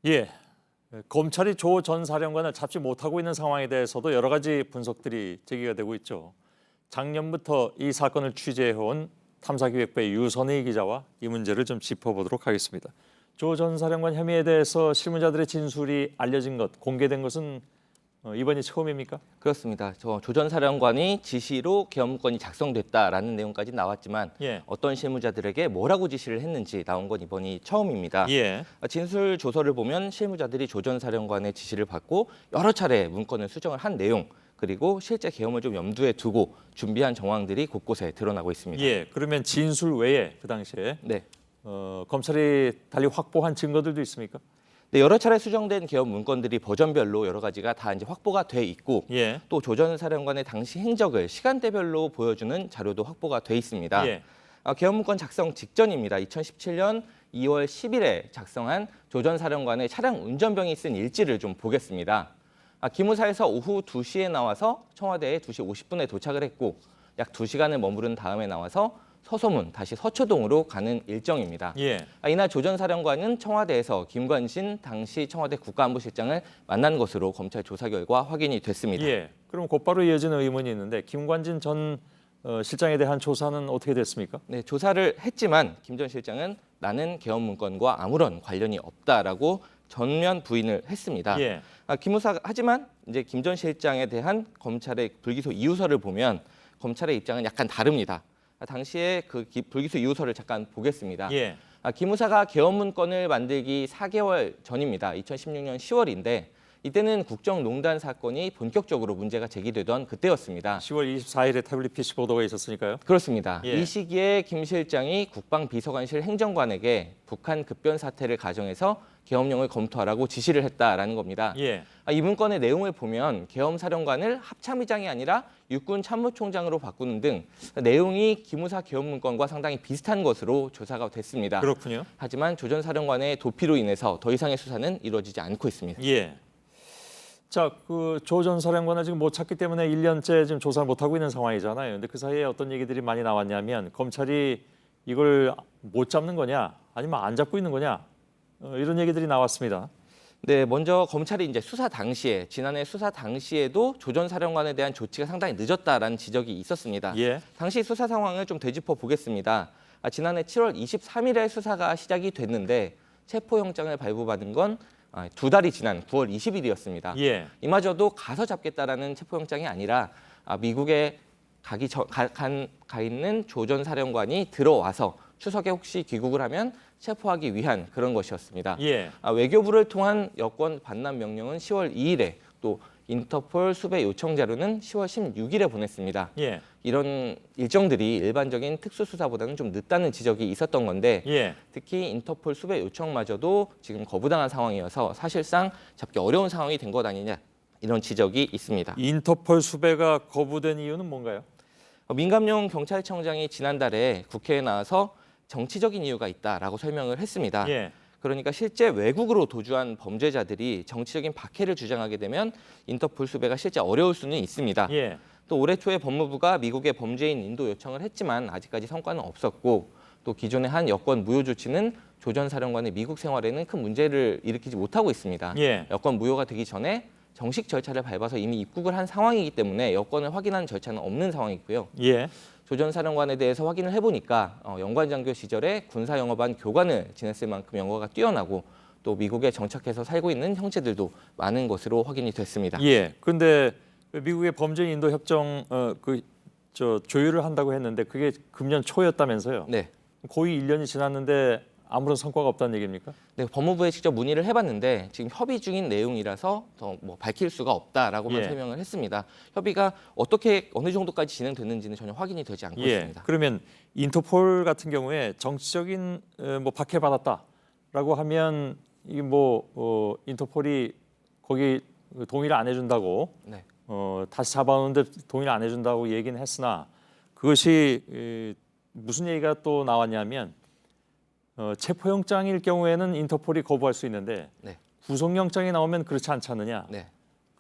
예, 검찰이 조 전 사령관을 잡지 못하고 있는 상황에 대해서도 여러 가지 분석들이 제기가 되고 있죠. 작년부터 이 사건을 취재해온 탐사기획부의 유선희 기자와 이 문제를 좀 짚어보도록 하겠습니다. 조 전 사령관 혐의에 대해서 실무자들의 진술이 알려진 것, 공개된 것은 이번이 처음입니까? 그렇습니다. 조 전 사령관이 지시로 계엄문건이 작성됐다라는 내용까지 나왔지만 예. 어떤 실무자들에게 뭐라고 지시를 했는지 나온 건 이번이 처음입니다. 예. 진술 조서를 보면 실무자들이 조 전 사령관의 지시를 받고 여러 차례 문건을 수정을 한 내용 그리고 실제 계엄을 좀 염두에 두고 준비한 정황들이 곳곳에 드러나고 있습니다. 예. 그러면 진술 외에 그 당시에 네. 검찰이 달리 확보한 증거들도 있습니까? 네, 여러 차례 수정된 계엄 문건들이 버전별로 여러 가지가 다 이제 확보가 돼 있고 예. 또 조 전 사령관의 당시 행적을 시간대별로 보여주는 자료도 확보가 돼 있습니다. 예. 계엄 문건 작성 직전입니다. 2017년 2월 10일에 작성한 조 전 사령관의 차량 운전병이 쓴 일지를 좀 보겠습니다. 기무사에서 오후 2시에 나와서 청와대에 2시 50분에 도착을 했고 약 2시간을 머무른 다음에 나와서 서소문 다시 서초동으로 가는 일정입니다. 예. 이날 조 전 사령관은 청와대에서 김관신 당시 청와대 국가안보실장을 만난 것으로 검찰 조사 결과 확인이 됐습니다. 예. 그럼 곧바로 이어지는 의문이 있는데 김관진 전 실장에 대한 조사는 어떻게 됐습니까? 네, 조사를 했지만 김 전 실장은 나는 계엄 문건과 아무런 관련이 없다라고 전면 부인을 했습니다. 예. 하지만 이제 김 전 실장에 대한 검찰의 불기소 이유서를 보면 검찰의 입장은 약간 다릅니다. 당시에 그 불기소 이유서를 잠깐 보겠습니다. 예. 기무사가 계엄 문건을 만들기 4개월 전입니다. 2016년 10월인데 이때는 국정농단 사건이 본격적으로 문제가 제기되던 그때였습니다. 10월 24일에 태블릿 PC 보도가 있었으니까요. 그렇습니다. 예. 이 시기에 김 실장이 국방비서관실 행정관에게 북한 급변 사태를 가정해서 계엄령을 검토하라고 지시를 했다라는 겁니다. 예. 이 문건의 내용을 보면 계엄사령관을 합참의장이 아니라 육군 참모총장으로 바꾸는 등 내용이 기무사 계엄 문건과 상당히 비슷한 것으로 조사가 됐습니다. 그렇군요. 하지만 조 전 사령관의 도피로 인해서 더 이상의 수사는 이루어지지 않고 있습니다. 예. 자, 그 조 전 사령관을 지금 못 찾기 때문에 1년째 지금 조사를 못 하고 있는 상황이잖아요. 근데 그 사이에 어떤 얘기들이 많이 나왔냐면 검찰이 이걸 못 잡는 거냐, 아니면 안 잡고 있는 거냐, 이런 얘기들이 나왔습니다. 네, 먼저 검찰이 이제 지난해 수사 당시에도 조 전 사령관에 대한 조치가 상당히 늦었다라는 지적이 있었습니다. 예. 당시 수사 상황을 좀 되짚어 보겠습니다. 지난해 7월 23일에 수사가 시작이 됐는데 체포영장을 발부받은 건 2달이 지난 9월 20일이었습니다. 예. 이마저도 가서 잡겠다라는 체포영장이 아니라 미국에 가 있는 조 전 사령관이 들어와서 추석에 혹시 귀국을 하면 체포하기 위한 그런 것이었습니다. 예. 외교부를 통한 여권 반납 명령은 10월 2일에 또 인터폴 수배 요청 자료는 10월 16일에 보냈습니다. 예. 이런 일정들이 일반적인 특수수사보다는 좀 늦다는 지적이 있었던 건데 예. 특히 인터폴 수배 요청마저도 지금 거부당한 상황이어서 사실상 잡기 어려운 상황이 된 것 아니냐 이런 지적이 있습니다. 인터폴 수배가 거부된 이유는 뭔가요? 민감용 경찰청장이 지난달에 국회에 나와서 정치적인 이유가 있다라고 설명을 했습니다. 예. 그러니까 실제 외국으로 도주한 범죄자들이 정치적인 박해를 주장하게 되면 인터폴 수배가 실제 어려울 수는 있습니다. 예. 또 올해 초에 법무부가 미국의 범죄인 인도 요청을 했지만 아직까지 성과는 없었고 또 기존의 한 여권 무효 조치는 조 전 사령관의 미국 생활에는 큰 문제를 일으키지 못하고 있습니다. 예. 여권 무효가 되기 전에 정식 절차를 밟아서 이미 입국을 한 상황이기 때문에 여권을 확인하는 절차는 없는 상황이고요. 예. 조 전 사령관에 대해서 확인을 해보니까 영관장교 시절에 군사영어반 교관을 지냈을 만큼 영어가 뛰어나고 또 미국에 정착해서 살고 있는 형제들도 많은 것으로 확인이 됐습니다. 예. 근데 미국의 범죄인 인도 협정 조율을 한다고 했는데 그게 금년 초였다면서요? 네. 거의 1년이 지났는데 아무런 성과가 없다는 얘기입니까? 네, 법무부에 직접 문의를 해봤는데 지금 협의 중인 내용이라서 더 밝힐 수가 없다라고만 예. 설명을 했습니다. 협의가 어느 정도까지 진행됐는지는 전혀 확인이 되지 않고 예. 있습니다. 그러면 인터폴 같은 경우에 정치적인 박해받았다라고 하면 이게 인터폴이 거기 동의를 안 해준다고 네. 다시 잡아오는데 동의를 안 해준다고 얘기는 했으나 그것이 무슨 얘기가 또 나왔냐면 체포영장일 경우에는 인터폴이 거부할 수 있는데 네. 구속영장이 나오면 그렇지 않지 않느냐. 네.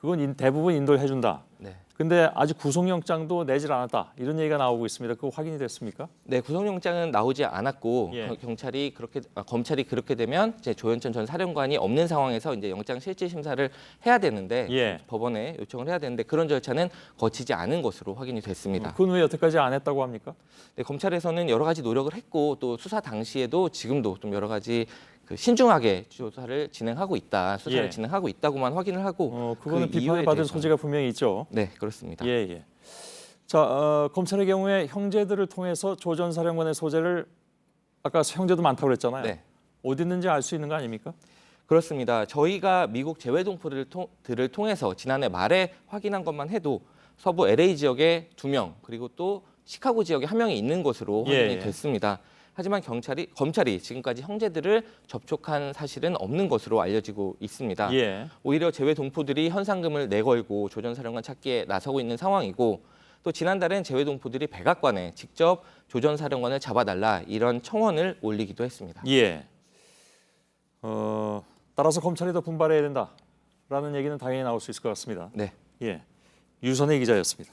그건 대부분 인도를 해준다. 네. 근데 아직 구속영장도 내질 않았다. 이런 얘기가 나오고 있습니다. 그거 확인이 됐습니까? 네, 구속영장은 나오지 않았고 예. 검찰이 그렇게 되면 이제 조현천 전 사령관이 없는 상황에서 이제 영장 실질 심사를 해야 되는데 예. 법원에 요청을 해야 되는데 그런 절차는 거치지 않은 것으로 확인이 됐습니다. 그건 왜 여태까지 안 했다고 합니까? 네, 검찰에서는 여러 가지 노력을 했고 또 수사 당시에도 지금도 좀 여러 가지 신중하게 수사를 진행하고 예. 진행하고 있다고만 확인을 하고 그거는 그 비판을 이유에 받을 대해서는- 소지가 분명히 있죠. 네, 그렇습니다. 예, 예. 자, 검찰의 경우에 형제들을 통해서 조 전 사령관의 소재를 아까 형제도 많다고 그랬잖아요. 네. 어디 있는지 알 수 있는 거 아닙니까? 그렇습니다. 저희가 미국 재외동포들을 통해서 지난해 말에 확인한 것만 해도 서부 LA 지역에 2명 그리고 또 시카고 지역에 1명이 있는 것으로 예, 확인이 예. 됐습니다. 하지만 검찰이 지금까지 형제들을 접촉한 사실은 없는 것으로 알려지고 있습니다. 예. 오히려 재외동포들이 현상금을 내걸고 조 전 사령관 찾기에 나서고 있는 상황이고 또 지난달엔 재외동포들이 백악관에 직접 조 전 사령관을 잡아달라 이런 청원을 올리기도 했습니다. 예. 따라서 검찰이 더 분발해야 된다라는 얘기는 당연히 나올 수 있을 것 같습니다. 네. 예. 유선희 기자였습니다.